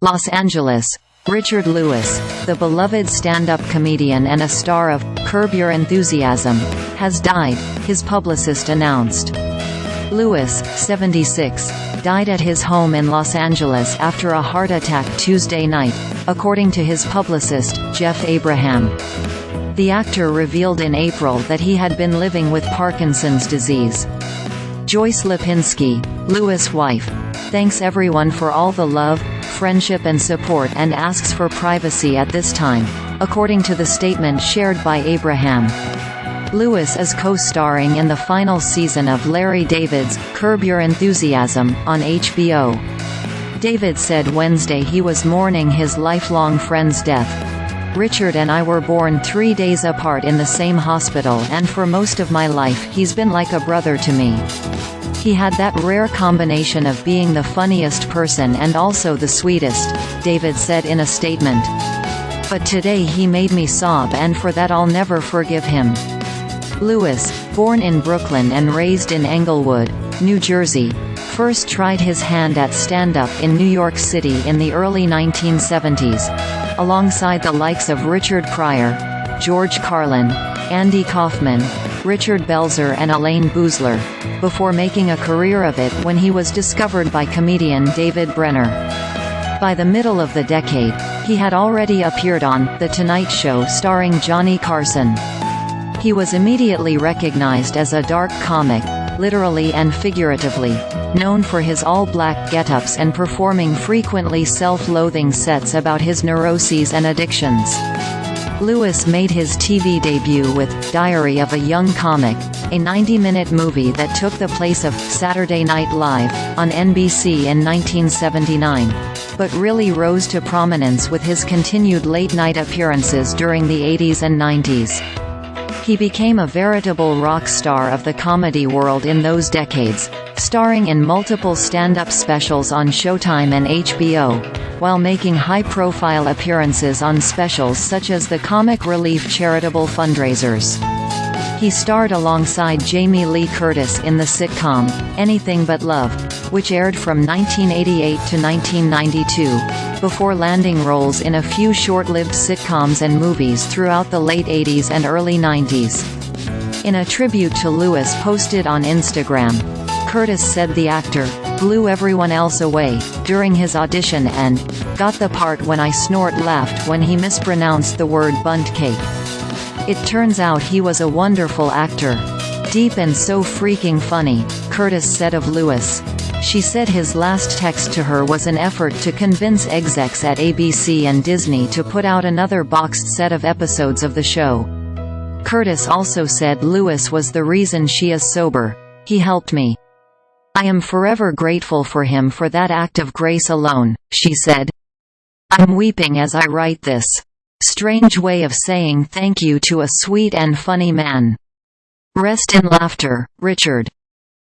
Los Angeles. Richard Lewis, the beloved stand-up comedian and a star of Curb Your Enthusiasm, has died, his publicist announced. Lewis, 76, died at his home in Los Angeles after a heart attack Tuesday night, according to his publicist, Jeff Abraham. The actor revealed in April that he had been living with Parkinson's disease. Joyce Lipinski, Lewis' wife, thanks everyone for all the love, friendship and support and asks for privacy at this time, according to the statement shared by Abraham. Lewis is co-starring in the final season of Larry David's Curb Your Enthusiasm on HBO. David said Wednesday he was mourning his lifelong friend's death. Richard and I were born 3 days apart in the same hospital, and for most of my life he's been like a brother to me. He had that rare combination of being the funniest person and also the sweetest, David said in a statement. But today he made me sob, and for that I'll never forgive him. Lewis, born in Brooklyn and raised in Englewood, New Jersey, first tried his hand at stand-up in New York City in the early 1970s, alongside the likes of Richard Pryor, George Carlin, Andy Kaufman, Richard Belzer and Elaine Boozler, before making a career of it when he was discovered by comedian David Brenner. By the middle of the decade, he had already appeared on The Tonight Show starring Johnny Carson. He was immediately recognized as a dark comic, literally and figuratively, known for his all-black get-ups and performing frequently self-loathing sets about his neuroses and addictions. Lewis made his TV debut with Diary of a Young Comic, a 90-minute movie that took the place of Saturday Night Live on NBC in 1979, but really rose to prominence with his continued late-night appearances during the 80s and 90s. He became a veritable rock star of the comedy world in those decades, starring in multiple stand-up specials on Showtime and HBO, while making high-profile appearances on specials such as the Comic Relief charitable fundraisers. He starred alongside Jamie Lee Curtis in the sitcom, Anything But Love, which aired from 1988 to 1992, before landing roles in a few short-lived sitcoms and movies throughout the late 80s and early 90s. In a tribute to Lewis posted on Instagram, Curtis said the actor blew everyone else away during his audition and got the part when I laughed when he mispronounced the word bunt cake. It turns out he was a wonderful actor. Deep and so freaking funny, Curtis said of Lewis. She said his last text to her was an effort to convince execs at ABC and Disney to put out another boxed set of episodes of the show. Curtis also said Lewis was the reason she is sober. He helped me. I am forever grateful for him for that act of grace alone, she said. I'm weeping as I write this. Strange way of saying thank you to a sweet and funny man. Rest in laughter, Richard.